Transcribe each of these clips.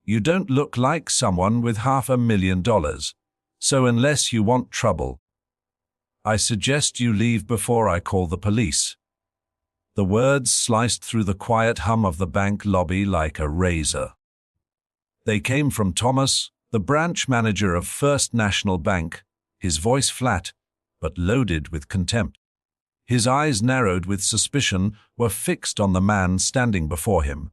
You don't look like someone with $500,000, so unless you want trouble, I suggest you leave before I call the police." The words sliced through the quiet hum of the bank lobby like a razor. They came from Thomas, the branch manager of First National Bank, his voice flat, but loaded with contempt. His eyes, narrowed with suspicion, were fixed on the man standing before him.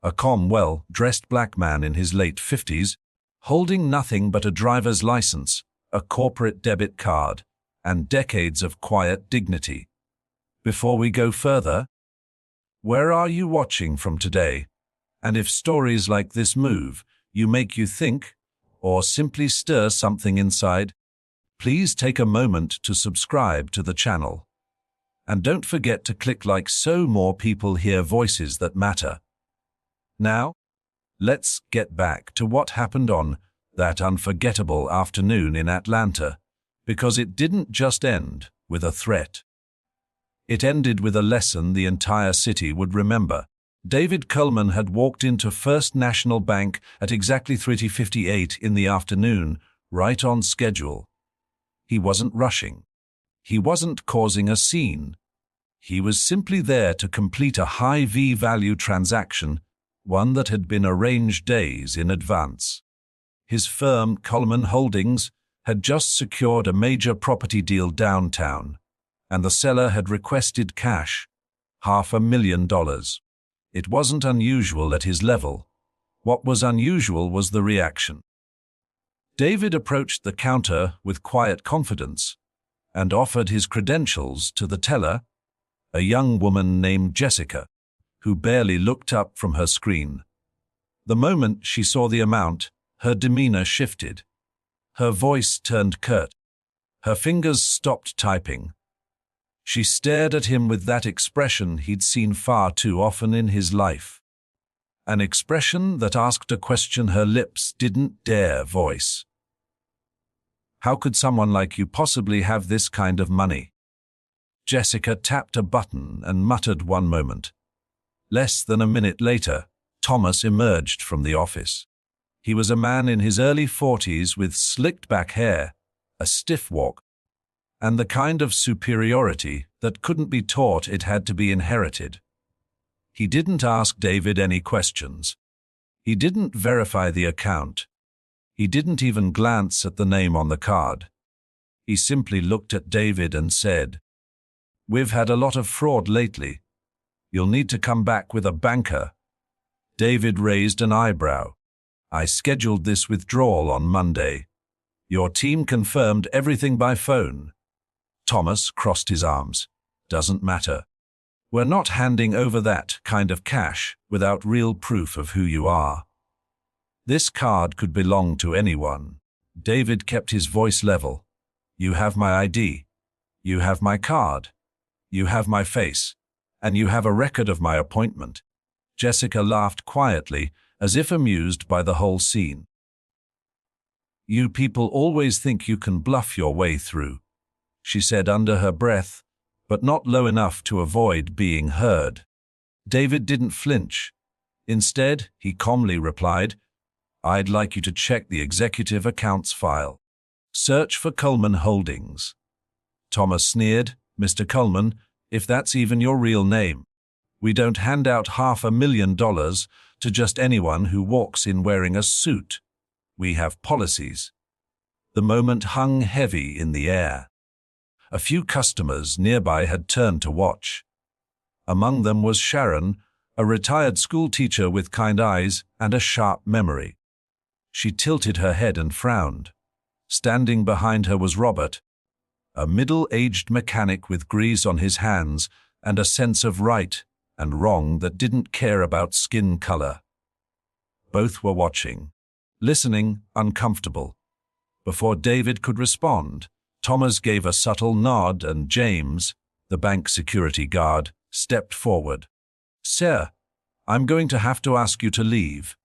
A calm, well-dressed black man in his late 50s, holding nothing but a driver's license, a corporate debit card, and decades of quiet dignity. Before we go further, where are you watching from today? And if stories like this move you, make you think, or simply stir something inside, please take a moment to subscribe to the channel. And don't forget to click like so more people hear voices that matter. Now, let's get back to what happened on that unforgettable afternoon in Atlanta, because it didn't just end with a threat. It ended with a lesson the entire city would remember. David Coleman had walked into First National Bank at exactly 3:58 in the afternoon, right on schedule. He wasn't rushing. He wasn't causing a scene. He was simply there to complete a high V-value transaction, one that had been arranged days in advance. His firm, Coleman Holdings, had just secured a major property deal downtown, and the seller had requested cash, $500,000. It wasn't unusual at his level. What was unusual was the reaction. David approached the counter with quiet confidence and offered his credentials to the teller, a young woman named Jessica, who barely looked up from her screen. The moment she saw the amount, her demeanor shifted. Her voice turned curt. Her fingers stopped typing. She stared at him with that expression he'd seen far too often in his life. An expression that asked a question her lips didn't dare voice. "How could someone like you possibly have this kind of money?" Jessica tapped a button and muttered one moment. Less than a minute later, Thomas emerged from the office. He was a man in his early 40s with slicked back hair, a stiff walk, and the kind of superiority that couldn't be taught, it had to be inherited. He didn't ask David any questions. He didn't verify the account. He didn't even glance at the name on the card. He simply looked at David and said, "We've had a lot of fraud lately. You'll need to come back with a banker." David raised an eyebrow. "I scheduled this withdrawal on Monday. Your team confirmed everything by phone." Thomas crossed his arms. "Doesn't matter. We're not handing over that kind of cash without real proof of who you are. This card could belong to anyone." David kept his voice level. "You have my ID. You have my card. You have my face. And you have a record of my appointment." Jessica laughed quietly, as if amused by the whole scene. "You people always think you can bluff your way through," she said under her breath, but not low enough to avoid being heard. David didn't flinch. Instead, he calmly replied, "I'd like you to check the executive accounts file. Search for Coleman Holdings." Thomas sneered. "Mr. Coleman, if that's even your real name. We don't hand out $500,000 to just anyone who walks in wearing a suit. We have policies." The moment hung heavy in the air. A few customers nearby had turned to watch. Among them was Sharon, a retired school teacher with kind eyes and a sharp memory. She tilted her head and frowned. Standing behind her was Robert, a middle-aged mechanic with grease on his hands and a sense of right and wrong that didn't care about skin color. Both were watching, listening, uncomfortable. Before David could respond, Thomas gave a subtle nod and James, the bank security guard, stepped forward. "Sir, I'm going to have to ask you to leave,"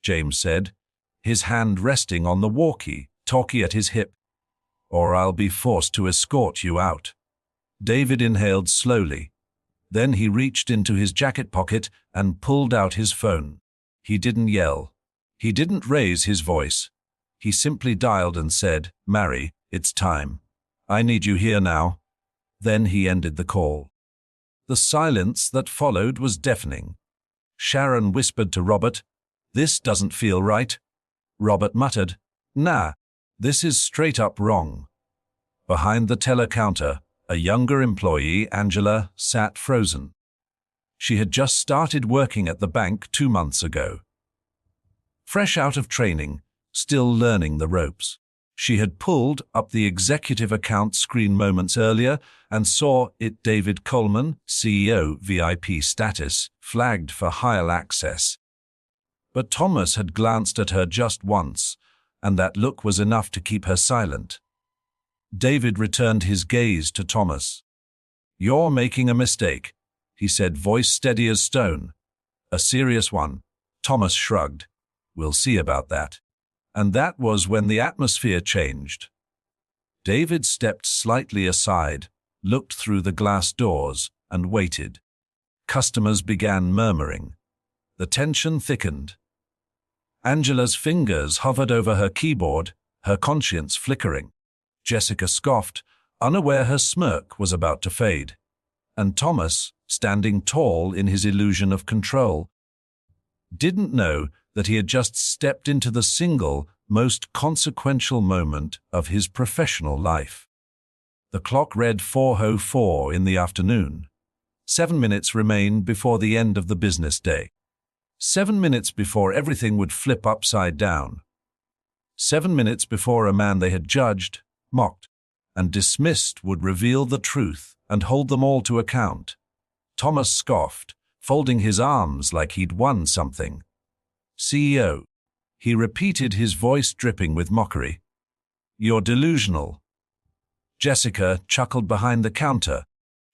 James said, his hand resting on the walkie-talkie at his hip, "or I'll be forced to escort you out." David inhaled slowly. Then he reached into his jacket pocket and pulled out his phone. He didn't yell. He didn't raise his voice. He simply dialed and said, "Mary, it's time. I need you here now." Then he ended the call. The silence that followed was deafening. Sharon whispered to Robert, "This doesn't feel right." Robert muttered, "Nah, this is straight up wrong." Behind the teller counter, a younger employee, Angela, sat frozen. She had just started working at the bank 2 months ago. Fresh out of training, still learning the ropes. She had pulled up the executive account screen moments earlier and saw it David Coleman, CEO, VIP status, flagged for higher access. But Thomas had glanced at her just once, and that look was enough to keep her silent. David returned his gaze to Thomas. "You're making a mistake," he said, voice steady as stone. "A serious one." Thomas shrugged. "We'll see about that." And that was when the atmosphere changed. David stepped slightly aside, looked through the glass doors, and waited. Customers began murmuring. The tension thickened. Angela's fingers hovered over her keyboard, her conscience flickering. Jessica scoffed, unaware her smirk was about to fade. And Thomas, standing tall in his illusion of control, didn't know that he had just stepped into the single, most consequential moment of his professional life. The clock read 4:04 in the afternoon. 7 minutes remained before the end of the business day. 7 minutes before everything would flip upside down. 7 minutes before a man they had judged, mocked, and dismissed would reveal the truth and hold them all to account. Thomas scoffed, folding his arms like he'd won something. "CEO," he repeated, his voice dripping with mockery. "You're delusional." Jessica chuckled behind the counter,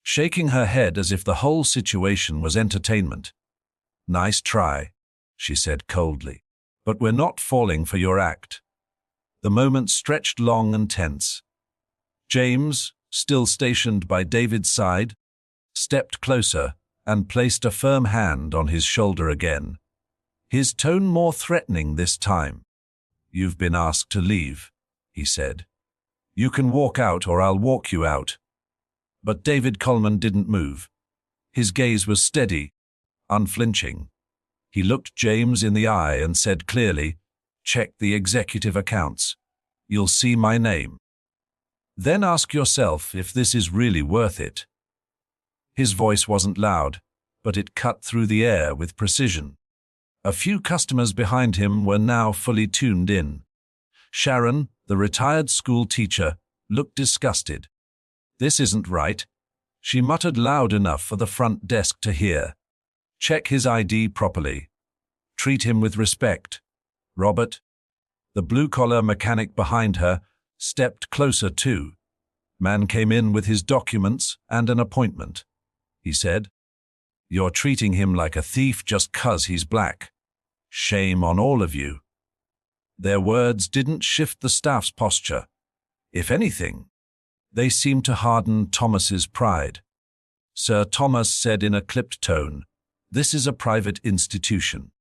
shaking her head as if the whole situation was entertainment. "Nice try," she said coldly, "but we're not falling for your act." The moment stretched long and tense. James, still stationed by David's side, stepped closer and placed a firm hand on his shoulder again, his tone more threatening this time. "You've been asked to leave," he said. "You can walk out or I'll walk you out." But David Coleman didn't move. His gaze was steady, unflinching. He looked James in the eye and said clearly, "Check the executive accounts. You'll see my name. Then ask yourself if this is really worth it." His voice wasn't loud, but it cut through the air with precision. A few customers behind him were now fully tuned in. Sharon, the retired school teacher, looked disgusted. "This isn't right," she muttered loud enough for the front desk to hear. "Check his ID properly. Treat him with respect." Robert, the blue-collar mechanic behind her, stepped closer too. "Man came in with his documents and an appointment," he said. "You're treating him like a thief just 'cause he's black. Shame on all of you." Their words didn't shift the staff's posture. If anything, they seemed to harden Thomas's pride. Sir Thomas said in a clipped tone, "This is a private institution.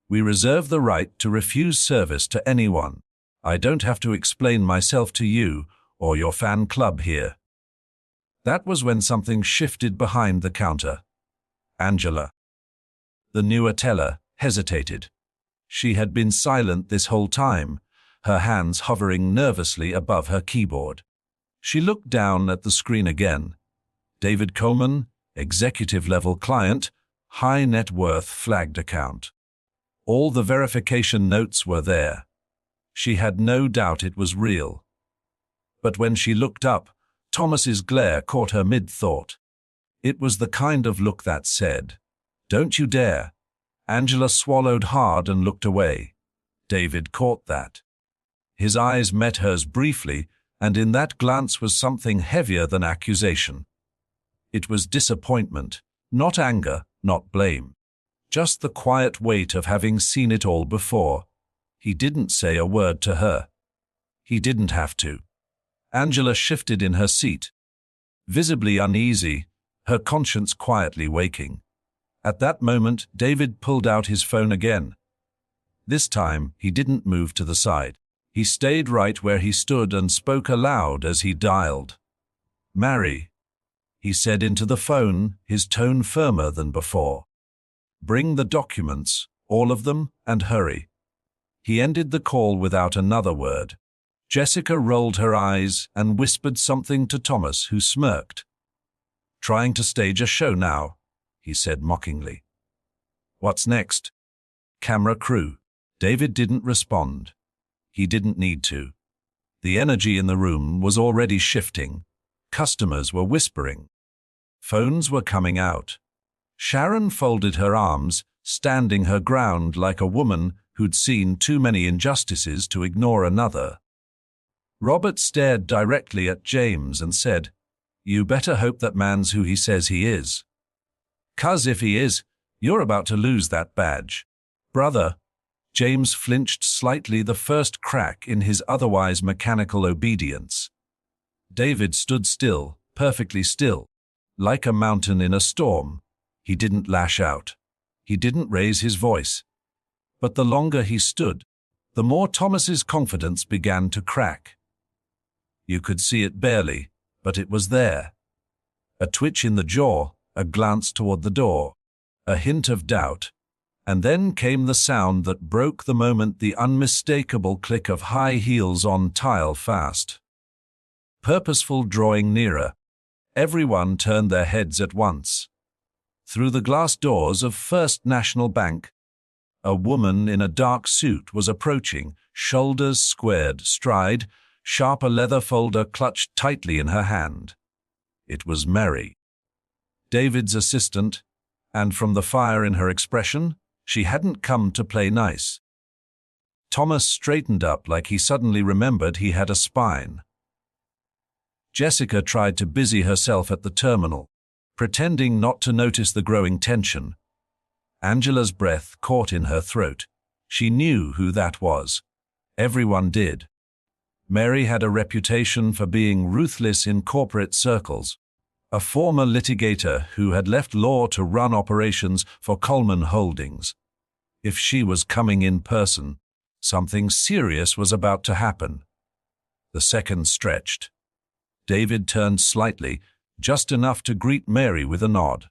We reserve the right to refuse service to anyone. I don't have to explain myself to you or your fan club here." That was when something shifted behind the counter. Angela, the newer teller, hesitated. She had been silent this whole time, her hands hovering nervously above her keyboard. She looked down at the screen again. David Coleman, executive-level client, high net worth flagged account. All the verification notes were there. She had no doubt it was real. But when she looked up, Thomas's glare caught her mid-thought. It was the kind of look that said, "Don't you dare." Angela swallowed hard and looked away. David caught that. His eyes met hers briefly, and in that glance was something heavier than accusation. It was disappointment, not anger, not blame. Just the quiet weight of having seen it all before. He didn't say a word to her. He didn't have to. Angela shifted in her seat, visibly uneasy, her conscience quietly waking. At that moment, David pulled out his phone again. This time, he didn't move to the side. He stayed right where he stood and spoke aloud as he dialed. "Mary," he said into the phone, his tone firmer than before. "Bring the documents, all of them, and hurry." He ended the call without another word. Jessica rolled her eyes and whispered something to Thomas, who smirked. "Trying to stage a show now," he said mockingly. "What's next?" "Camera crew." David didn't respond. He didn't need to. The energy in the room was already shifting. Customers were whispering. Phones were coming out. Sharon folded her arms, standing her ground like a woman who'd seen too many injustices to ignore another. Robert stared directly at James and said, "You better hope that man's who he says he is. 'Cause if he is, you're about to lose that badge." "Brother." James flinched slightly, the first crack in his otherwise mechanical obedience. David stood still, perfectly still, like a mountain in a storm. He didn't lash out. He didn't raise his voice. But the longer he stood, the more Thomas's confidence began to crack. You could see it barely, but it was there. A twitch in the jaw, a glance toward the door, a hint of doubt, and then came the sound that broke the moment, the unmistakable click of high heels on tile fast. Purposeful drawing nearer. Everyone turned their heads at once. Through the glass doors of First National Bank, a woman in a dark suit was approaching, shoulders squared, stride, sharp, a leather folder clutched tightly in her hand. It was Mary, David's assistant, and from the fire in her expression, she hadn't come to play nice. Thomas straightened up like he suddenly remembered he had a spine. Jessica tried to busy herself at the terminal, pretending not to notice the growing tension. Angela's breath caught in her throat. She knew who that was. Everyone did. Mary had a reputation for being ruthless in corporate circles, a former litigator who had left law to run operations for Coleman Holdings. If she was coming in person, something serious was about to happen. The seconds stretched. David turned slightly, just enough to greet Mary with a nod.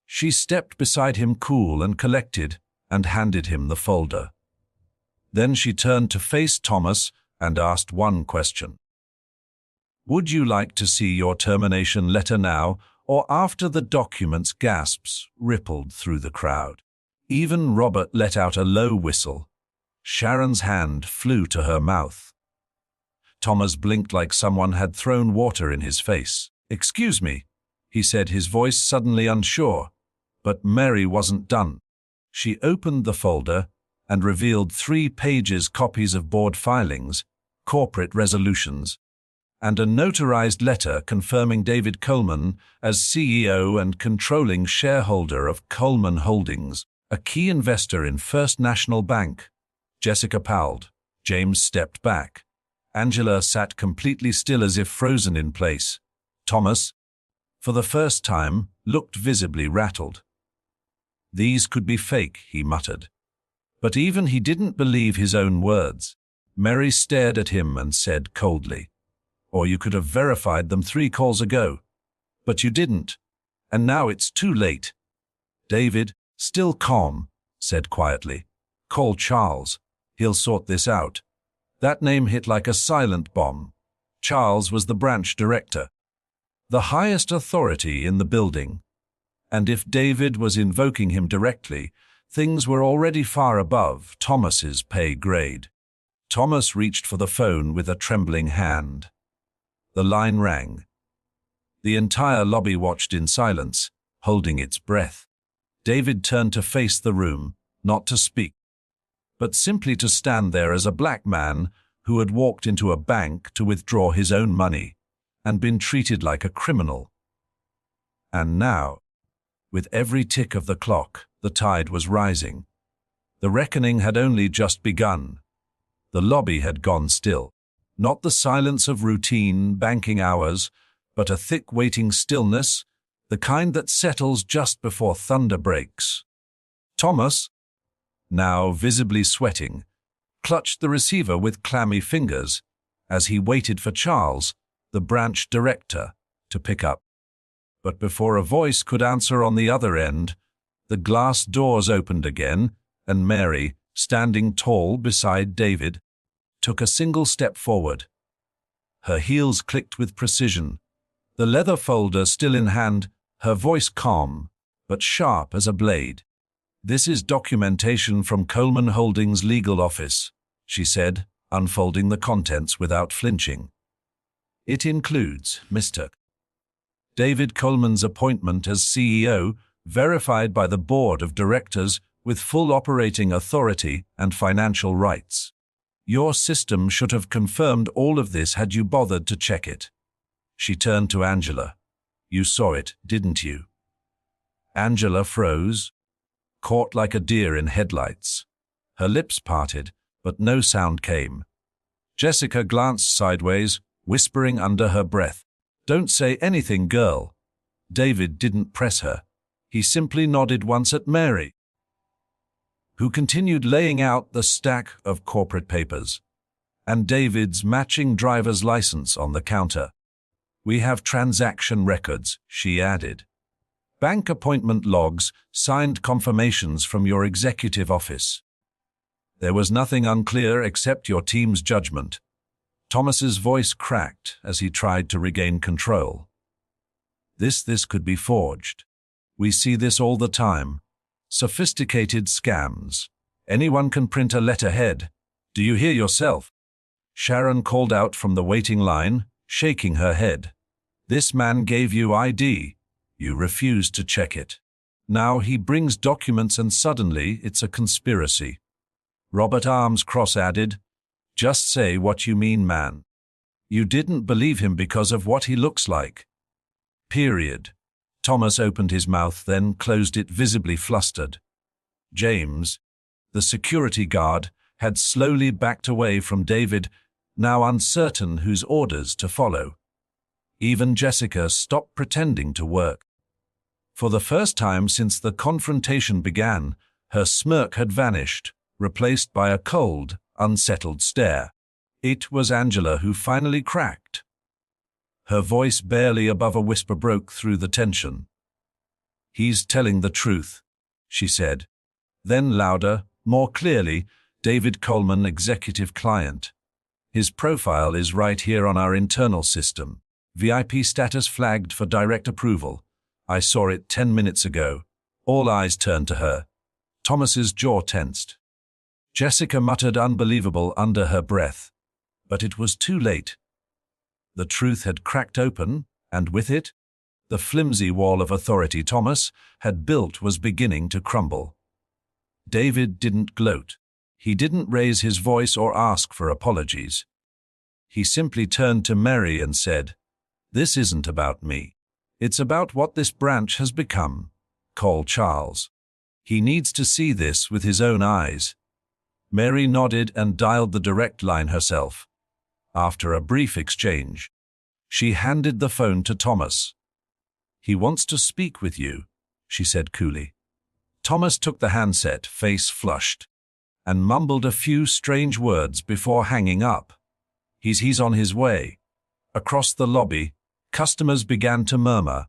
She stepped beside him, cool and collected, and handed him the folder. Then she turned to face Thomas and asked one question. "Would you like to see your termination letter now or after the documents?" Gasps rippled through the crowd. Even Robert let out a low whistle. Sharon's hand flew to her mouth. Thomas blinked like someone had thrown water in his face. "Excuse me," he said, his voice suddenly unsure. But Mary wasn't done. She opened the folder and revealed 3 pages, copies of board filings, corporate resolutions, and a notarized letter confirming David Coleman as CEO and controlling shareholder of Coleman Holdings, a key investor in First National Bank. Jessica powled. James stepped back. Angela sat completely still, as if frozen in place. Thomas, for the first time, looked visibly rattled. "These could be fake," he muttered. But even he didn't believe his own words. Mary stared at him and said coldly, "Or you could have verified them 3 calls ago. But you didn't. And now it's too late." David, still calm, said quietly, "Call Charles. He'll sort this out." That name hit like a silent bomb. Charles was the branch director, the highest authority in the building. And if David was invoking him directly, things were already far above Thomas's pay grade. Thomas reached for the phone with a trembling hand. The line rang. The entire lobby watched in silence, holding its breath. David turned to face the room, not to speak, but simply to stand there as a black man who had walked into a bank to withdraw his own money and been treated like a criminal. And now, with every tick of the clock, the tide was rising. The reckoning had only just begun. The lobby had gone still. Not the silence of routine banking hours, but a thick waiting stillness, the kind that settles just before thunder breaks. "Thomas?" now visibly sweating, clutched the receiver with clammy fingers as he waited for Charles, the branch director, to pick up. But before a voice could answer on the other end, the glass doors opened again, and Mary, standing tall beside David, took a single step forward. Her heels clicked with precision, the leather folder still in hand, her voice calm, but sharp as a blade. "This is documentation from Coleman Holdings' legal office," she said, unfolding the contents without flinching. "It includes Mr. David Coleman's appointment as CEO, verified by the board of directors with full operating authority and financial rights. Your system should have confirmed all of this had you bothered to check it." She turned to Angela. "You saw it, didn't you?" Angela froze, caught like a deer in headlights. Her lips parted, but no sound came. Jessica glanced sideways, whispering under her breath, "Don't say anything, girl." David didn't press her. He simply nodded once at Mary, who continued laying out the stack of corporate papers, and David's matching driver's license on the counter. "We have transaction records," she added. "Bank appointment logs, signed confirmations from your executive office. There was nothing unclear except your team's judgment." Thomas's voice cracked as he tried to regain control. This could be forged. We see this all the time. Sophisticated scams. Anyone can print a letterhead. Do you hear yourself?" Sharon called out from the waiting line, shaking her head. "This man gave you ID. You refused to check it. Now he brings documents and suddenly it's a conspiracy." Robert Arms-Cross added, "Just say what you mean, man. You didn't believe him because of what he looks like. Period." Thomas opened his mouth, then closed it, visibly flustered. James, the security guard, had slowly backed away from David, now uncertain whose orders to follow. Even Jessica stopped pretending to work. For the first time since the confrontation began, her smirk had vanished, replaced by a cold, unsettled stare. It was Angela who finally cracked. Her voice barely above a whisper broke through the tension. "He's telling the truth," she said. Then louder, more clearly, "David Coleman, executive client. His profile is right here on our internal system. VIP status flagged for direct approval. I saw it 10 minutes ago." All eyes turned to her. Thomas's jaw tensed. Jessica muttered unbelievable under her breath. But it was too late. The truth had cracked open, and with it, the flimsy wall of authority Thomas had built was beginning to crumble. David didn't gloat. He didn't raise his voice or ask for apologies. He simply turned to Mary and said, "This isn't about me. It's about what this branch has become. Call Charles. He needs to see this with his own eyes." Mary nodded and dialed the direct line herself. After a brief exchange, she handed the phone to Thomas. "He wants to speak with you," she said coolly. Thomas took the handset, face flushed, and mumbled a few strange words before hanging up. He's on his way." Across the lobby, customers began to murmur.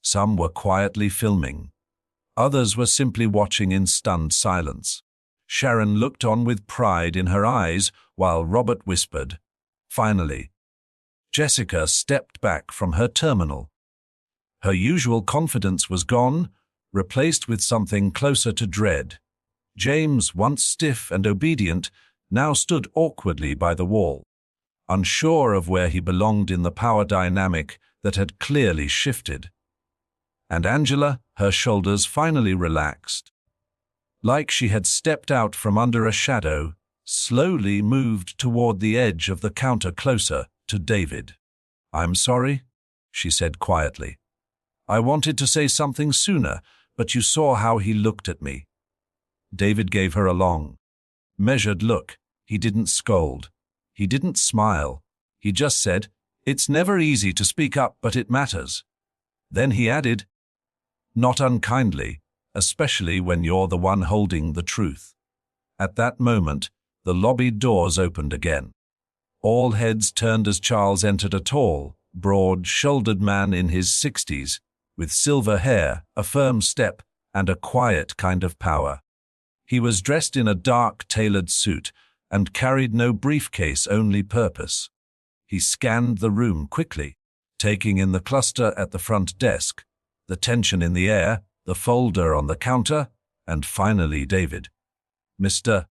Some were quietly filming. Others were simply watching in stunned silence. Sharon looked on with pride in her eyes while Robert whispered, "Finally." Jessica stepped back from her terminal. Her usual confidence was gone, replaced with something closer to dread. James, once stiff and obedient, now stood awkwardly by the wall, unsure of where he belonged in the power dynamic that had clearly shifted. And Angela, her shoulders finally relaxed, like she had stepped out from under a shadow, slowly moved toward the edge of the counter closer to David. "I'm sorry," she said quietly. "I wanted to say something sooner, but you saw how he looked at me." David gave her a long, measured look. He didn't scold. He didn't smile. He just said, "It's never easy to speak up, but it matters." Then he added, "Not unkindly, especially when you're the one holding the truth." At that moment, the lobby doors opened again. All heads turned as Charles entered, a tall, broad-shouldered man in his 60s, with silver hair, a firm step, and a quiet kind of power. He was dressed in a dark, tailored suit and carried no briefcase, only purpose. He scanned the room quickly, taking in the cluster at the front desk, the tension in the air, the folder on the counter, and finally David. "Mr.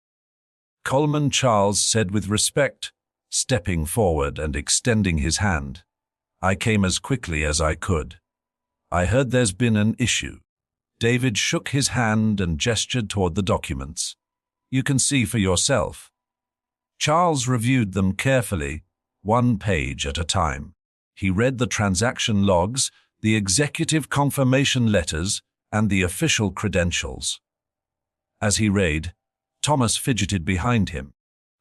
Coleman," Charles said with respect, stepping forward and extending his hand. "I came as quickly as I could. I heard there's been an issue." David shook his hand and gestured toward the documents. "You can see for yourself." Charles reviewed them carefully, one page at a time. He read the transaction logs, the executive confirmation letters, and the official credentials. As he read, Thomas fidgeted behind him,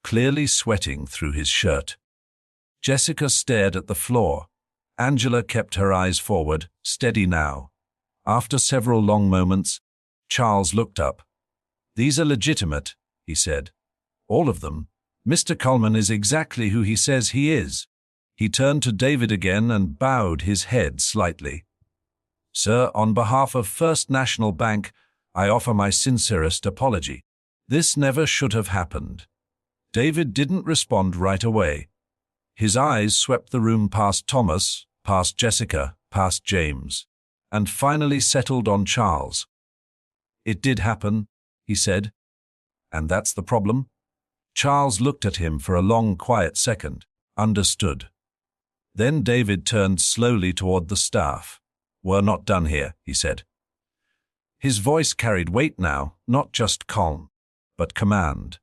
clearly sweating through his shirt. Jessica stared at the floor. Angela kept her eyes forward, steady now. After several long moments, Charles looked up. "These are legitimate," he said. "All of them. Mr. Coleman is exactly who he says he is." He turned to David again and bowed his head slightly. "Sir, on behalf of First National Bank, I offer my sincerest apology. This never should have happened." David didn't respond right away. His eyes swept the room past Thomas, past Jessica, past James, and finally settled on Charles. "It did happen," he said. "And that's the problem?" Charles looked at him for a long, quiet second. "Understood." Then David turned slowly toward the staff. "We're not done here," he said. His voice carried weight now, not just calm, but command.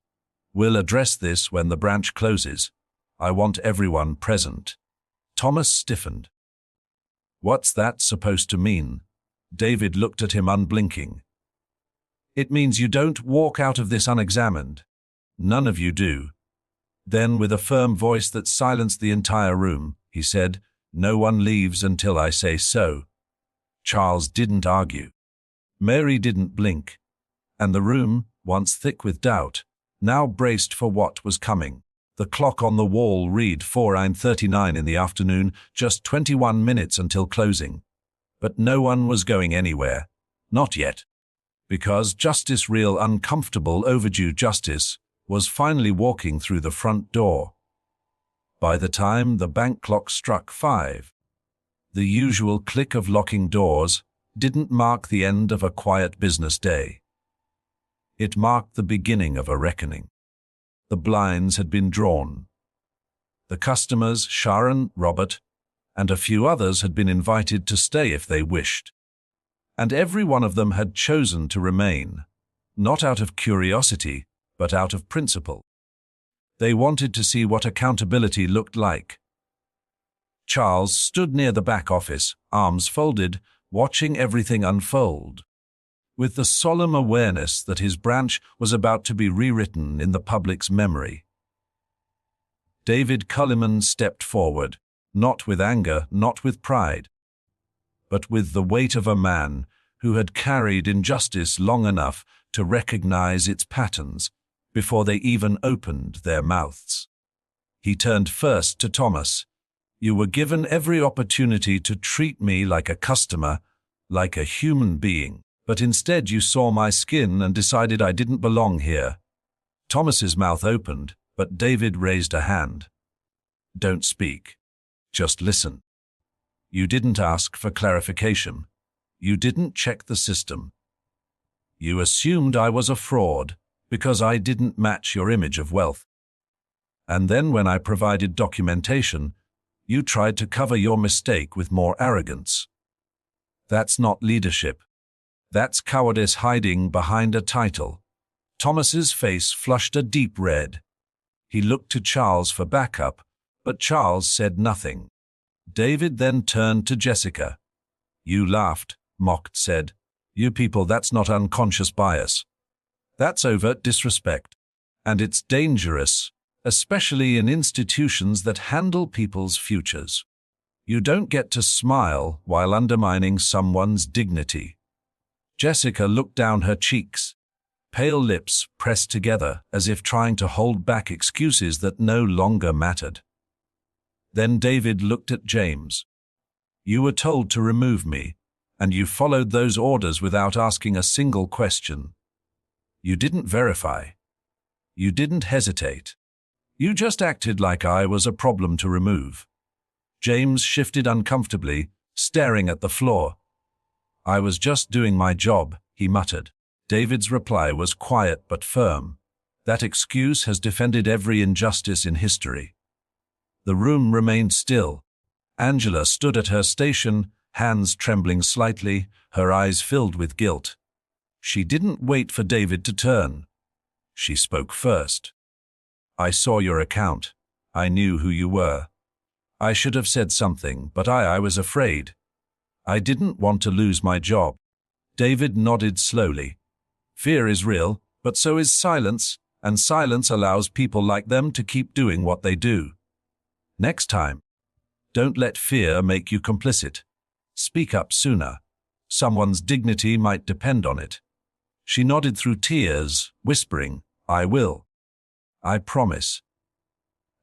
"We'll address this when the branch closes. I want everyone present." Thomas stiffened. "What's that supposed to mean?" David looked at him unblinking. "It means you don't walk out of this unexamined. None of you do." Then, with a firm voice that silenced the entire room, he said, "No one leaves until I say so." Charles didn't argue. Mary didn't blink. And the room, once thick with doubt, now braced for what was coming. The clock on the wall read 4:39 in the afternoon, just 21 minutes until closing. But no one was going anywhere. Not yet. Because justice, real uncomfortable, overdue justice, was finally walking through the front door. By the time the bank clock struck 5, the usual click of locking doors didn't mark the end of a quiet business day. It marked the beginning of a reckoning. The blinds had been drawn. The customers, Sharon, Robert, and a few others had been invited to stay if they wished. And every one of them had chosen to remain, not out of curiosity, but out of principle. They wanted to see what accountability looked like. Charles stood near the back office, arms folded, watching everything unfold, with the solemn awareness that his branch was about to be rewritten in the public's memory. David Coleman stepped forward, not with anger, not with pride, but with the weight of a man who had carried injustice long enough to recognize its patterns before they even opened their mouths. He turned first to Thomas. "You were given every opportunity to treat me like a customer, like a human being, but instead you saw my skin and decided I didn't belong here." Thomas's mouth opened, but David raised a hand. "Don't speak. Just listen. You didn't ask for clarification. You didn't check the system. You assumed I was a fraud because I didn't match your image of wealth. And then when I provided documentation, you tried to cover your mistake with more arrogance. That's not leadership. That's cowardice hiding behind a title." Thomas's face flushed a deep red. He looked to Charles for backup, but Charles said nothing. David then turned to Jessica. "You laughed," mocked said. "You people, that's not unconscious bias. That's overt disrespect. And it's dangerous, especially in institutions that handle people's futures. You don't get to smile while undermining someone's dignity." Jessica looked down her cheeks. pale lips pressed together as if trying to hold back excuses that no longer mattered. Then David looked at James. "You were told to remove me, and you followed those orders without asking a single question. You didn't verify. You didn't hesitate. You just acted like I was a problem to remove." James shifted uncomfortably, staring at the floor. "I was just doing my job," he muttered. David's reply was quiet but firm. "That excuse has defended every injustice in history." The room remained still. Angela stood at her station, hands trembling slightly, her eyes filled with guilt. She didn't wait for David to turn. She spoke first. "I saw your account. I knew who you were. I should have said something, but I was afraid. I didn't want to lose my job." David nodded slowly. "Fear is real, but so is silence, and silence allows people like them to keep doing what they do. Next time, don't let fear make you complicit. Speak up sooner. Someone's dignity might depend on it." She nodded through tears, whispering, "I will. I promise."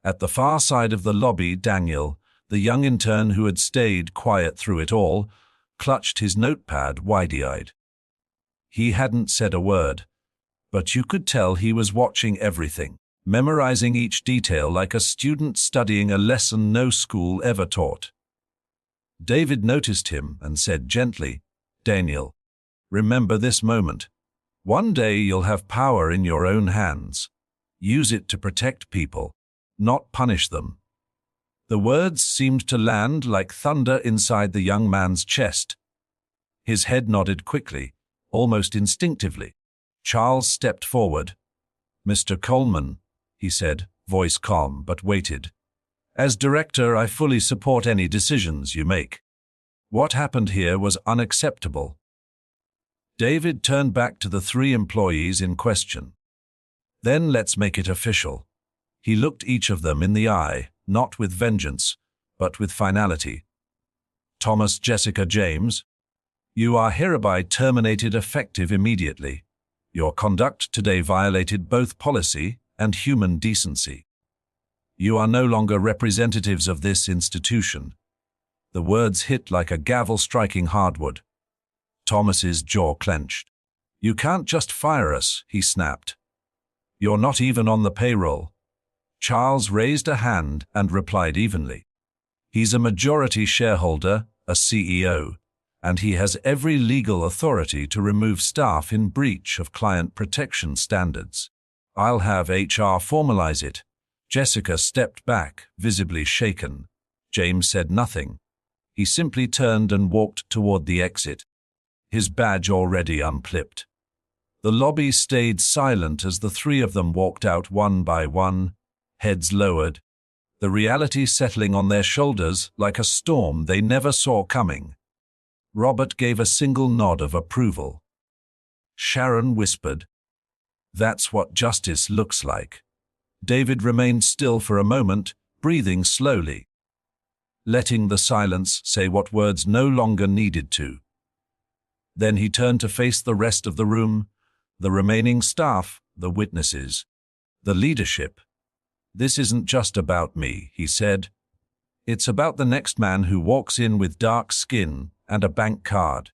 At the far side of the lobby, Daniel, the young intern who had stayed quiet through it all, clutched his notepad wide-eyed. He hadn't said a word, but you could tell he was watching everything, memorizing each detail like a student studying a lesson no school ever taught. David noticed him and said gently, "Daniel, remember this moment. One day you'll have power in your own hands. Use it to protect people, not punish them." The words seemed to land like thunder inside the young man's chest. His head nodded quickly, almost instinctively. Charles stepped forward. "Mr. Coleman," he said, voice calm but weighted. "As director, I fully support any decisions you make. What happened here was unacceptable." David turned back to the three employees in question. "Then let's make it official." He looked each of them in the eye, not with vengeance, but with finality. "Thomas Jessica James, you are hereby terminated effective immediately. Your conduct today violated both policy and human decency. You are no longer representatives of this institution." The words hit like a gavel striking hardwood. Thomas's jaw clenched. "You can't just fire us," he snapped. "You're not even on the payroll." Charles raised a hand and replied evenly. "He's a majority shareholder, a CEO, and he has every legal authority to remove staff in breach of client protection standards. I'll have HR formalize it." Jessica stepped back, visibly shaken. James said nothing. He simply turned and walked toward the exit, his badge already unclipped. The lobby stayed silent as the three of them walked out one by one, heads lowered, the reality settling on their shoulders like a storm they never saw coming. Robert gave a single nod of approval. Sharon whispered, "That's what justice looks like." David remained still for a moment, breathing slowly, letting the silence say what words no longer needed to. Then he turned to face the rest of the room, the remaining staff, the witnesses, the leadership. "This isn't just about me," he said. "It's about the next man who walks in with dark skin and a bank card.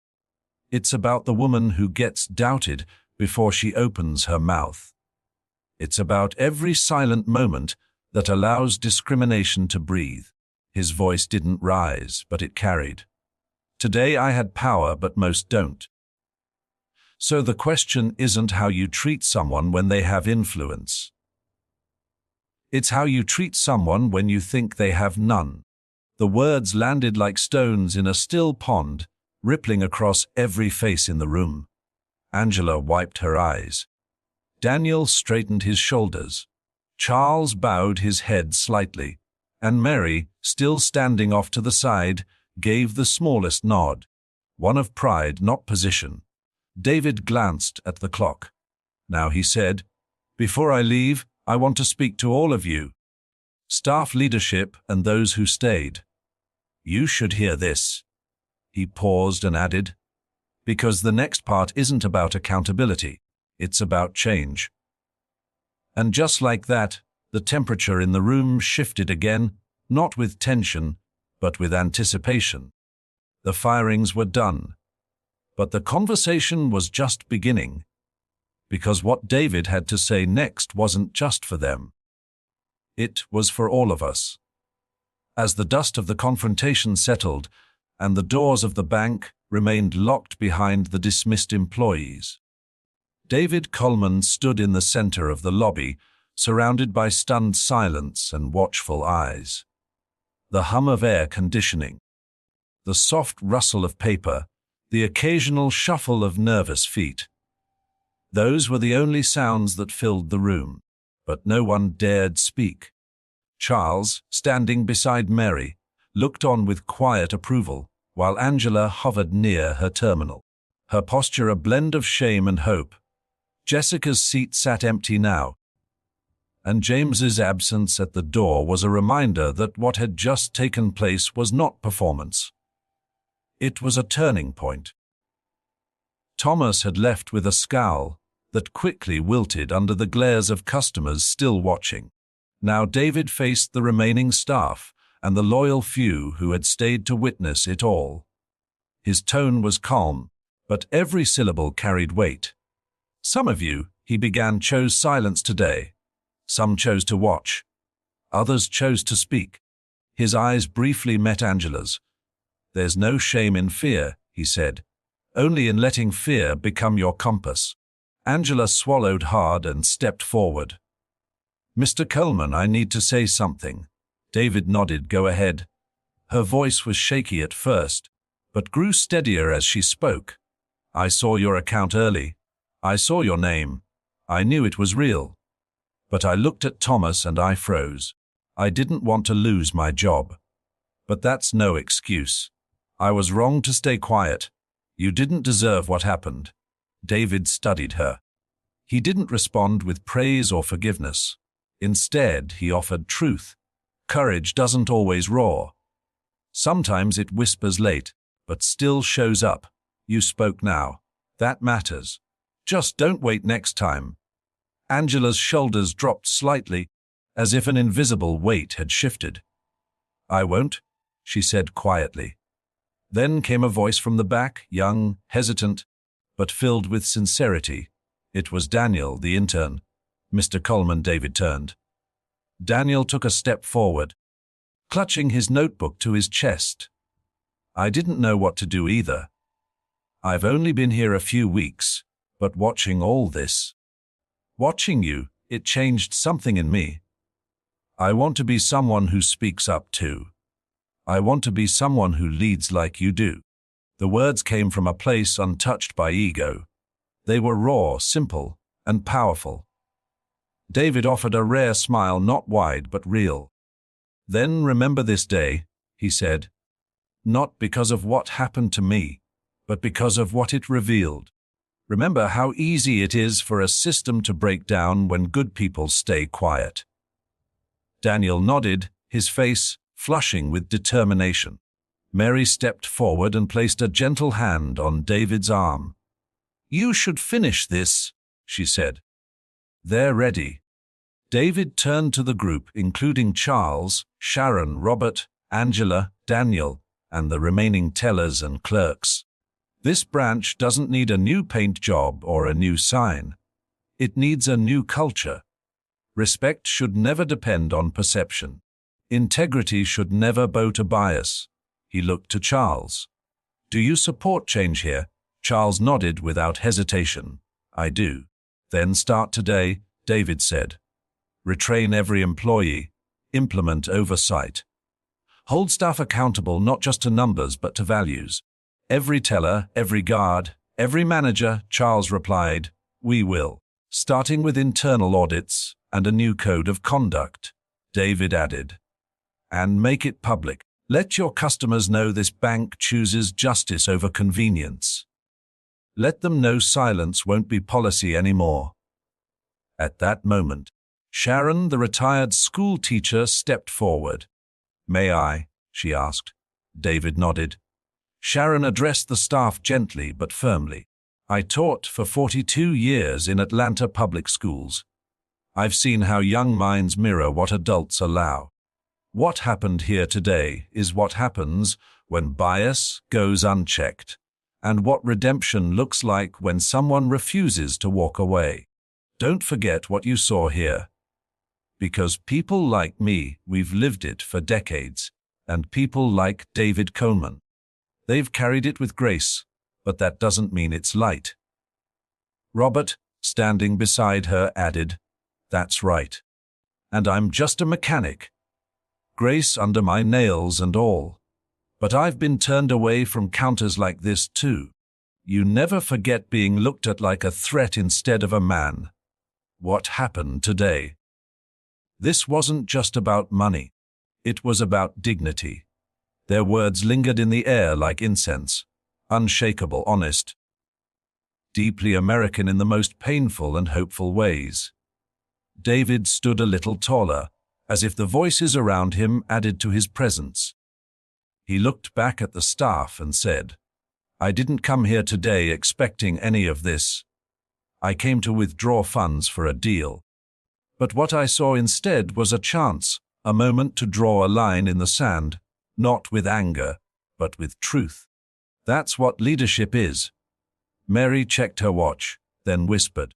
It's about the woman who gets doubted before she opens her mouth. It's about every silent moment that allows discrimination to breathe." His voice didn't rise, but it carried. "Today I had power, but most don't. So the question isn't how you treat someone when they have influence. It's how you treat someone when you think they have none." The words landed like stones in a still pond, rippling across every face in the room. Angela wiped her eyes. Daniel straightened his shoulders. Charles bowed his head slightly, and Mary, still standing off to the side, gave the smallest nod, one of pride, not position. David glanced at the clock. "Now," he said, "before I leave, I want to speak to all of you, staff leadership and those who stayed. You should hear this." He paused and added, "Because the next part isn't about accountability. It's about change. And just like that, the temperature in the room shifted again, not with tension, but with anticipation. The firings were done. But the conversation was just beginning. Because what David had to say next wasn't just for them. It was for all of us. As the dust of the confrontation settled, and the doors of the bank remained locked behind the dismissed employees, David Coleman stood in the center of the lobby, surrounded by stunned silence and watchful eyes. The hum of air conditioning, the soft rustle of paper, the occasional shuffle of nervous feet. Those were the only sounds that filled the room, but no one dared speak. Charles, standing beside Mary, looked on with quiet approval, while Angela hovered near her terminal, her posture a blend of shame and hope. Jessica's seat sat empty now, and James's absence at the door was a reminder that what had just taken place was not performance. It was a turning point. Thomas had left with a scowl that quickly wilted under the glares of customers still watching. Now David faced the remaining staff and the loyal few who had stayed to witness it all. His tone was calm, but every syllable carried weight. Some of you, he began, chose silence today. Some chose to watch. Others chose to speak. His eyes briefly met Angela's. There's no shame in fear, he said, only in letting fear become your compass. Angela swallowed hard and stepped forward. Mr. Coleman, I need to say something. David nodded. Go ahead. Her voice was shaky at first, but grew steadier as she spoke. I saw your account early. I saw your name. I knew it was real. But I looked at Thomas and I froze. I didn't want to lose my job. But that's no excuse. I was wrong to stay quiet. You didn't deserve what happened. David studied her. He didn't respond with praise or forgiveness. Instead, he offered truth. Courage doesn't always roar. Sometimes it whispers late, but still shows up. You spoke now. That matters. Just don't wait next time. Angela's shoulders dropped slightly, as if an invisible weight had shifted. I won't, she said quietly. Then came a voice from the back, young, hesitant, but filled with sincerity. It was Daniel, the intern. Mr. Coleman. David turned. Daniel took a step forward, clutching his notebook to his chest. I didn't know what to do either. I've only been here a few weeks, but watching all this, watching you, it changed something in me. I want to be someone who speaks up too. I want to be someone who leads like you do. The words came from a place untouched by ego. They were raw, simple, and powerful. David offered a rare smile, not wide but real. Then remember this day, he said, not because of what happened to me, but because of what it revealed. Remember how easy it is for a system to break down when good people stay quiet. Daniel nodded, his face flushing with determination. Mary stepped forward and placed a gentle hand on David's arm. You should finish this, she said. They're ready. David turned to the group, including Charles, Sharon, Robert, Angela, Daniel, and the remaining tellers and clerks. This branch doesn't need a new paint job or a new sign. It needs a new culture. Respect should never depend on perception. Integrity should never bow to bias. He looked to Charles. Do you support change here? Charles nodded without hesitation. I do. Then start today, David said. Retrain every employee. Implement oversight. Hold staff accountable not just to numbers but to values. Every teller, every guard, every manager, Charles replied, we will. Starting with internal audits and a new code of conduct, David added. And make it public. Let your customers know this bank chooses justice over convenience. Let them know silence won't be policy anymore. At that moment, Sharon, the retired school teacher, stepped forward. May I? She asked. David nodded. Sharon addressed the staff gently but firmly. I taught for 42 years in Atlanta public schools. I've seen how young minds mirror what adults allow. What happened here today is what happens when bias goes unchecked, and what redemption looks like when someone refuses to walk away. Don't forget what you saw here. Because people like me, we've lived it for decades, and people like David Coleman. They've carried it with grace, but that doesn't mean it's light. Robert, standing beside her, added, "That's right. And I'm just a mechanic. Grace under my nails and all. But I've been turned away from counters like this too. You never forget being looked at like a threat instead of a man. What happened today? This wasn't just about money. It was about dignity." Their words lingered in the air like incense, unshakable, honest, deeply American in the most painful and hopeful ways. David stood a little taller, as if the voices around him added to his presence. He looked back at the staff and said, "I didn't come here today expecting any of this. I came to withdraw funds for a deal. But what I saw instead was a chance, a moment to draw a line in the sand, not with anger, but with truth. That's what leadership is." Mary checked her watch, then whispered,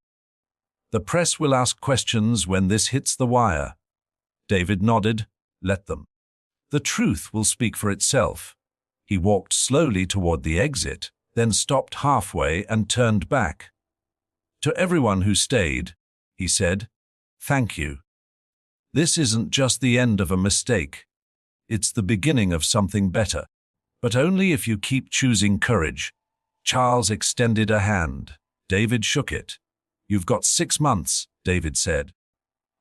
"The press will ask questions when this hits the wire." David nodded. "Let them. The truth will speak for itself." He walked slowly toward the exit, then stopped halfway and turned back. "To everyone who stayed," he said, "thank you. This isn't just the end of a mistake. It's the beginning of something better. But only if you keep choosing courage." Charles extended a hand. David shook it. "You've got 6 months," David said.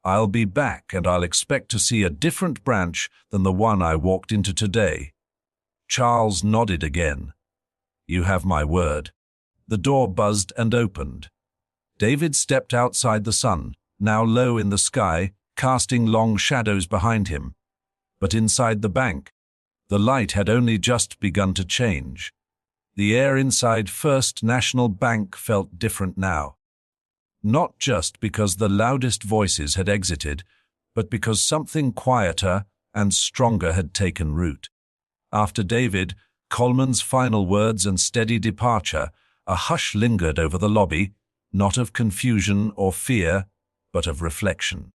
"I'll be back and I'll expect to see a different branch than the one I walked into today." Charles nodded again. "You have my word." The door buzzed and opened. David stepped outside the sun, now low in the sky, casting long shadows behind him. But inside the bank, the light had only just begun to change. The air inside First National Bank felt different now. Not just because the loudest voices had exited, but because something quieter and stronger had taken root. After David Coleman's final words and steady departure, a hush lingered over the lobby, not of confusion or fear, but of reflection.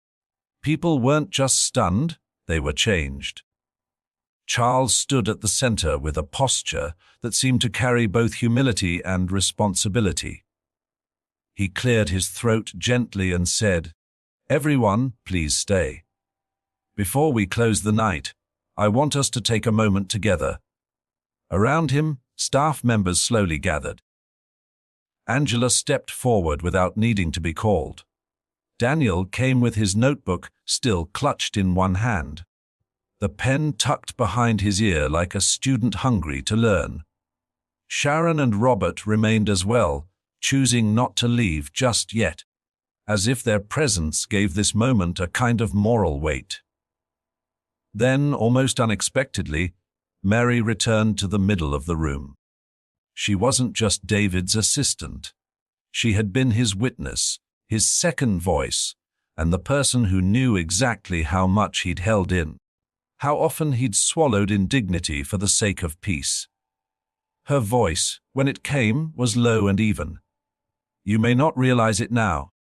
People weren't just stunned, they were changed. Charles stood at the center with a posture that seemed to carry both humility and responsibility. He cleared his throat gently and said, "Everyone, please stay. Before we close the night, I want us to take a moment together." Around him, staff members slowly gathered. Angela stepped forward without needing to be called. Daniel came with his notebook still clutched in one hand, the pen tucked behind his ear like a student hungry to learn. Sharon and Robert remained as well, choosing not to leave just yet, as if their presence gave this moment a kind of moral weight. Then, almost unexpectedly, Mary returned to the middle of the room. She wasn't just David's assistant. She had been his witness, his second voice, and the person who knew exactly how much he'd held in, how often he'd swallowed indignity for the sake of peace. Her voice, when it came, was low and even. "You may not realize it now,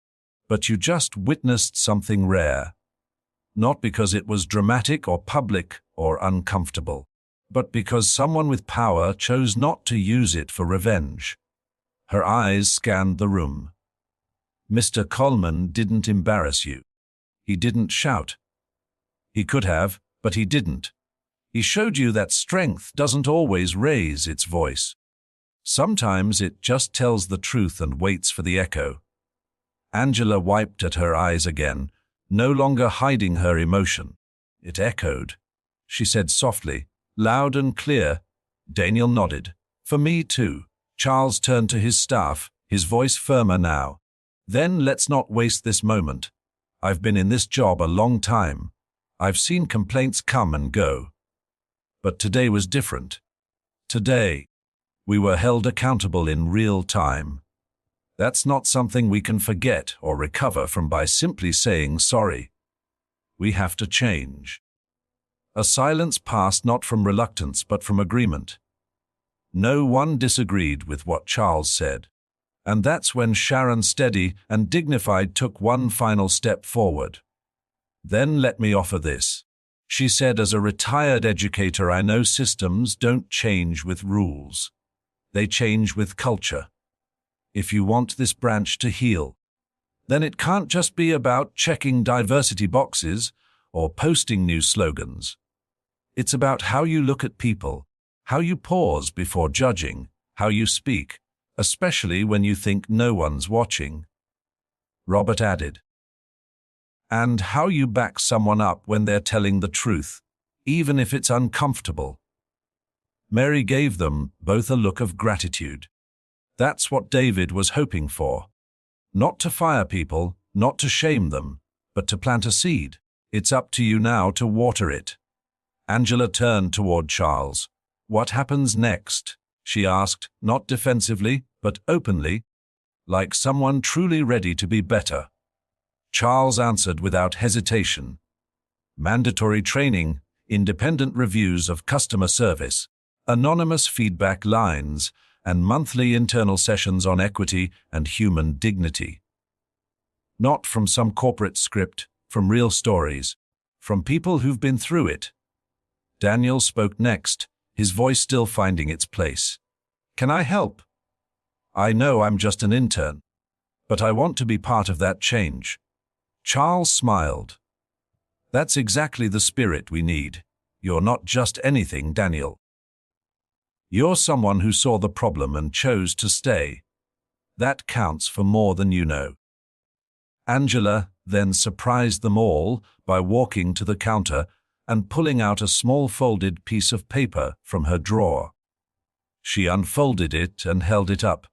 but you just witnessed something rare. Not because it was dramatic or public or uncomfortable, but because someone with power chose not to use it for revenge." Her eyes scanned the room. "Mr. Coleman didn't embarrass you. He didn't shout. He could have, but he didn't. He showed you that strength doesn't always raise its voice. Sometimes it just tells the truth and waits for the echo." Angela wiped at her eyes again, no longer hiding her emotion. It echoed. She said softly, loud and clear. Daniel nodded. "For me too." Charles turned to his staff, his voice firmer now. "Then let's not waste this moment. I've been in this job a long time. I've seen complaints come and go. But today was different. Today, we were held accountable in real time. That's not something we can forget or recover from by simply saying sorry. We have to change. A silence passed not from reluctance but from agreement. No one disagreed with what Charles said. And that's when Sharon, steady and dignified, took one final step forward. Then let me offer this. She said, as a retired educator, I know systems don't change with rules. They change with culture. If you want this branch to heal, then it can't just be about checking diversity boxes or posting new slogans. It's about how you look at people, how you pause before judging, how you speak, especially when you think no one's watching. Robert added, and how you back someone up when they're telling the truth, even if it's uncomfortable. Mary gave them both a look of gratitude. That's what David was hoping for. Not to fire people, not to shame them, but to plant a seed. It's up to you now to water it. Angela turned toward Charles. What happens next? She asked, not defensively, but openly, like someone truly ready to be better. Charles answered without hesitation. Mandatory training, independent reviews of customer service, anonymous feedback lines, and monthly internal sessions on equity and human dignity. Not from some corporate script, from real stories, from people who've been through it. Daniel spoke next, his voice still finding its place. Can I help? I know I'm just an intern, but I want to be part of that change. Charles smiled. That's exactly the spirit we need. You're not just anything, Daniel. You're someone who saw the problem and chose to stay. That counts for more than you know. Angela then surprised them all by walking to the counter and pulling out a small folded piece of paper from her drawer. She unfolded it and held it up.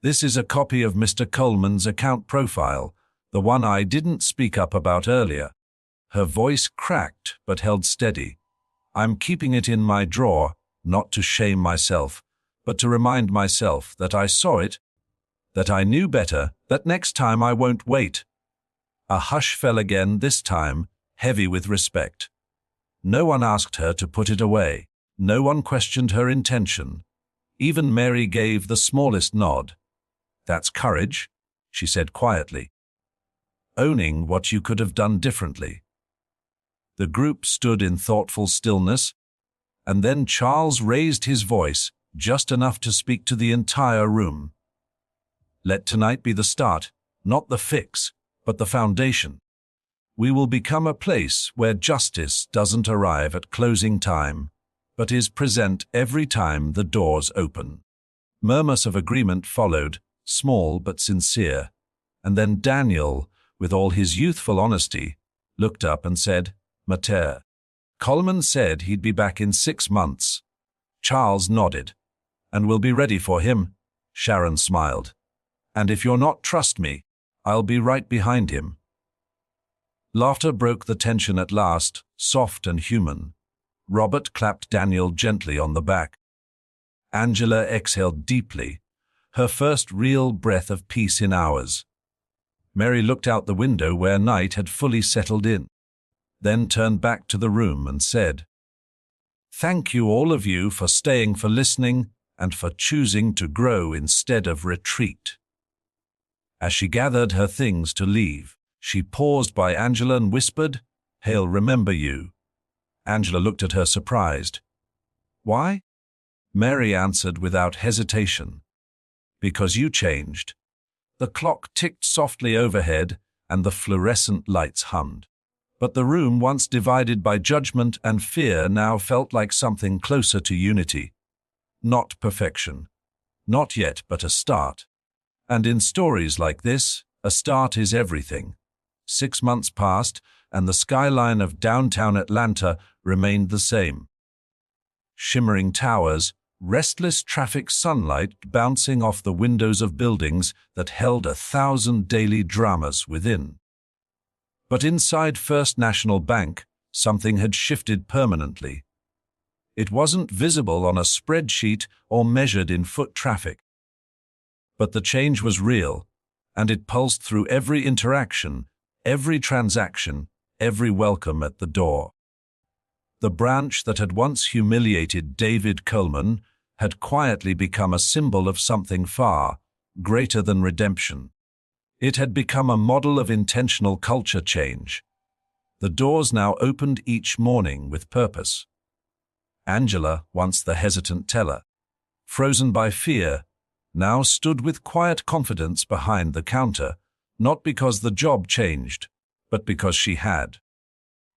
This is a copy of Mr. Coleman's account profile, the one I didn't speak up about earlier. Her voice cracked but held steady. I'm keeping it in my drawer, not to shame myself, but to remind myself that I saw it, that I knew better, that next time I won't wait. A hush fell again, this time heavy with respect. No one asked her to put it away. No one questioned her intention. Even Mary gave the smallest nod. That's courage, she said quietly. Owning what you could have done differently. The group stood in thoughtful stillness, and then Charles raised his voice, just enough to speak to the entire room. Let tonight be the start, not the fix, but the foundation. We will become a place where justice doesn't arrive at closing time, but is present every time the doors open. Murmurs of agreement followed, small but sincere, and then Daniel, with all his youthful honesty, looked up and said, Mater. Coleman said he'd be back in 6 months. Charles nodded. And we'll be ready for him, Sharon smiled. And if you're not, trust me, I'll be right behind him. Laughter broke the tension at last, soft and human. Robert clapped Daniel gently on the back. Angela exhaled deeply, her first real breath of peace in hours. Mary looked out the window where night had fully settled in, then turned back to the room and said, Thank you, all of you, for staying, for listening, and for choosing to grow instead of retreat. As she gathered her things to leave, she paused by Angela and whispered, He'll remember you. Angela looked at her surprised. Why? Mary answered without hesitation. Because you changed. The clock ticked softly overhead and the fluorescent lights hummed. But the room, once divided by judgment and fear, now felt like something closer to unity. Not perfection. Not yet, but a start. And in stories like this, a start is everything. 6 months passed, and the skyline of downtown Atlanta remained the same. Shimmering towers, restless traffic, sunlight bouncing off the windows of buildings that held 1,000 daily dramas within. But inside First National Bank, something had shifted permanently. It wasn't visible on a spreadsheet or measured in foot traffic. But the change was real, and it pulsed through every interaction, every transaction, every welcome at the door. The branch that had once humiliated David Coleman had quietly become a symbol of something far greater than redemption. It had become a model of intentional culture change. The doors now opened each morning with purpose. Angela, once the hesitant teller, frozen by fear, now stood with quiet confidence behind the counter, not because the job changed, but because she had.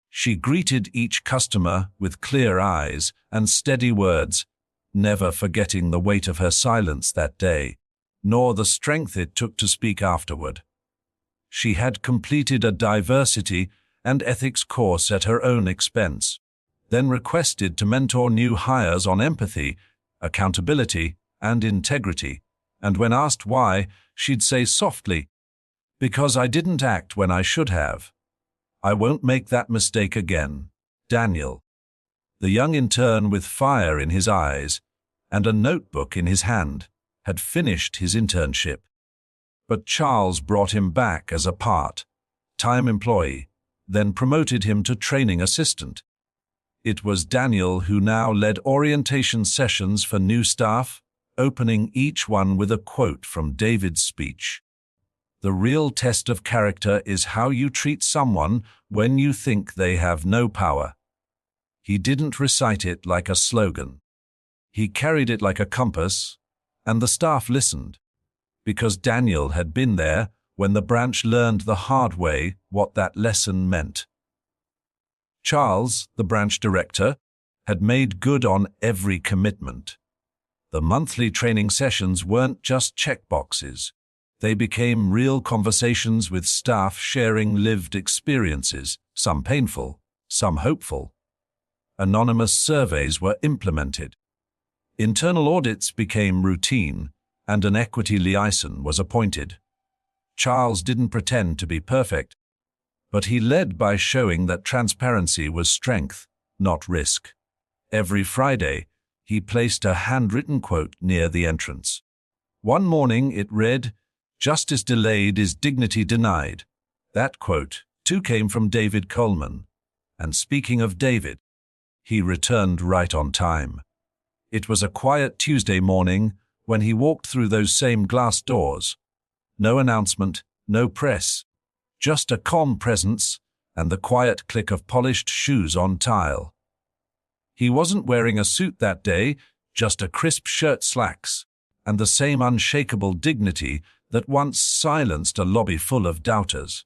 She greeted each customer with clear eyes and steady words, never forgetting the weight of her silence that day, nor the strength it took to speak afterward. She had completed a diversity and ethics course at her own expense, then requested to mentor new hires on empathy, accountability, and integrity, and when asked why, she'd say softly, "Because I didn't act when I should have. I won't make that mistake again." Daniel, the young intern with fire in his eyes and a notebook in his hand, had finished his internship. But Charles brought him back as a part-time employee, then promoted him to training assistant. It was Daniel who now led orientation sessions for new staff, opening each one with a quote from David's speech. "The real test of character is how you treat someone when you think they have no power." He didn't recite it like a slogan. He carried it like a compass, and the staff listened, because Daniel had been there when the branch learned the hard way what that lesson meant. Charles, the branch director, had made good on every commitment. The monthly training sessions weren't just checkboxes. They became real conversations with staff sharing lived experiences, some painful, some hopeful. Anonymous surveys were implemented. Internal audits became routine, and an equity liaison was appointed. Charles didn't pretend to be perfect, but he led by showing that transparency was strength, not risk. Every Friday, he placed a handwritten quote near the entrance. One morning it read, "Justice delayed is dignity denied." That quote, too, came from David Coleman. And speaking of David, he returned right on time. It was a quiet Tuesday morning when he walked through those same glass doors. No announcement, no press, just a calm presence and the quiet click of polished shoes on tile. He wasn't wearing a suit that day, just a crisp shirt slacks, and the same unshakable dignity that once silenced a lobby full of doubters.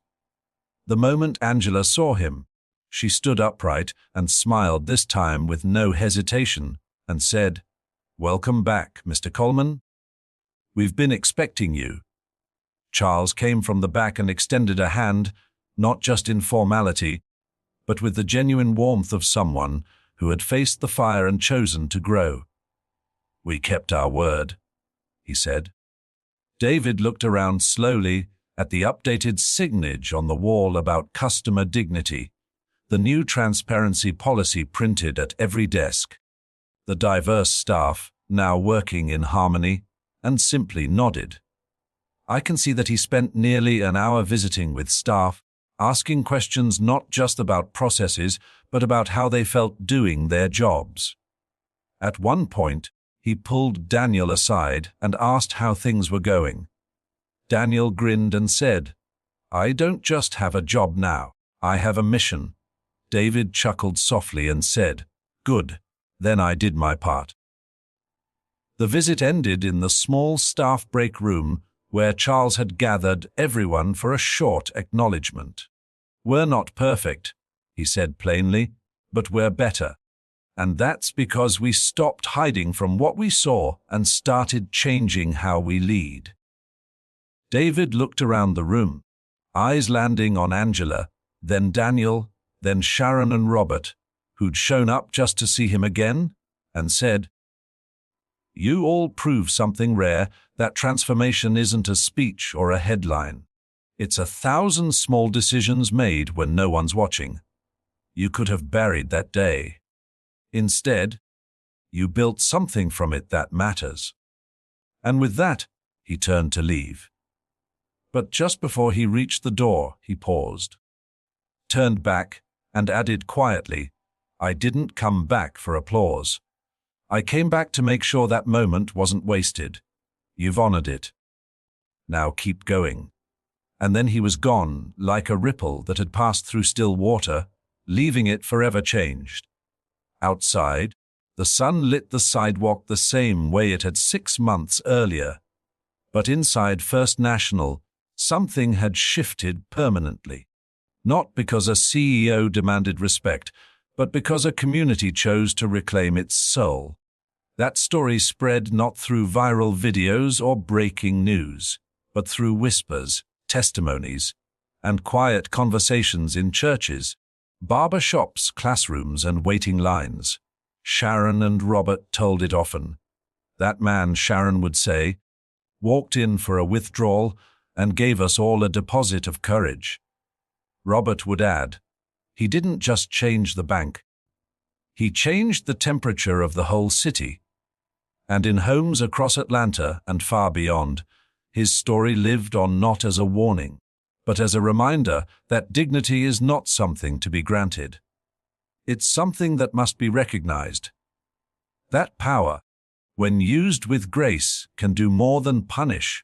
The moment Angela saw him, she stood upright and smiled, this time with no hesitation, and said, "Welcome back, Mr. Coleman. We've been expecting you." Charles came from the back and extended a hand, not just in formality, but with the genuine warmth of someone who had faced the fire and chosen to grow. "We kept our word," he said. David looked around slowly at the updated signage on the wall about customer dignity, the new transparency policy printed at every desk, the diverse staff now working in harmony, and simply nodded. I can see that he spent nearly an hour visiting with staff, asking questions not just about processes, but about how they felt doing their jobs. At one point, he pulled Daniel aside and asked how things were going. Daniel grinned and said, "I don't just have a job now, I have a mission." David chuckled softly and said, "Good, then I did my part." The visit ended in the small staff break room where Charles had gathered everyone for a short acknowledgement. "We're not perfect," he said plainly, "but we're better. And that's because we stopped hiding from what we saw and started changing how we lead." David looked around the room, eyes landing on Angela, then Daniel, then Sharon and Robert, who'd shown up just to see him again, and said, "You all prove something rare, that transformation isn't a speech or a headline. It's 1,000 small decisions made when no one's watching. You could have buried that day. Instead, you built something from it that matters." And with that, He turned to leave. But just before he reached the door, he paused, turned back, and added quietly, "I didn't come back for applause. I came back to make sure that moment wasn't wasted. You've honored it. Now keep going." And then he was gone, like a ripple that had passed through still water, leaving it forever changed. Outside, the sun lit the sidewalk the same way it had 6 months earlier. But inside First National, something had shifted permanently. Not because a CEO demanded respect, but because a community chose to reclaim its soul. That story spread not through viral videos or breaking news, but through whispers, testimonies, and quiet conversations in churches, barber shops, classrooms, and waiting lines. Sharon and Robert told it often. That man, Sharon would say, walked in for a withdrawal and gave us all a deposit of courage. Robert would add, he didn't just change the bank. He changed the temperature of the whole city. And in homes across Atlanta and far beyond, his story lived on not as a warning, but as a reminder that dignity is not something to be granted. It's something that must be recognized. That power, when used with grace, can do more than punish.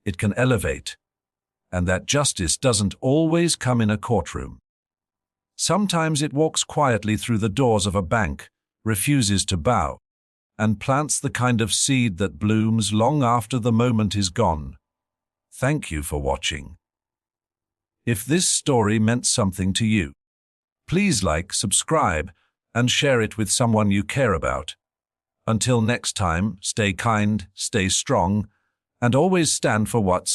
It can elevate. And that justice doesn't always come in a courtroom. Sometimes it walks quietly through the doors of a bank, refuses to bow, and plants the kind of seed that blooms long after the moment is gone. Thank you for watching. If this story meant something to you, please like, subscribe, and share it with someone you care about. Until next time, stay kind, stay strong, and always stand for what's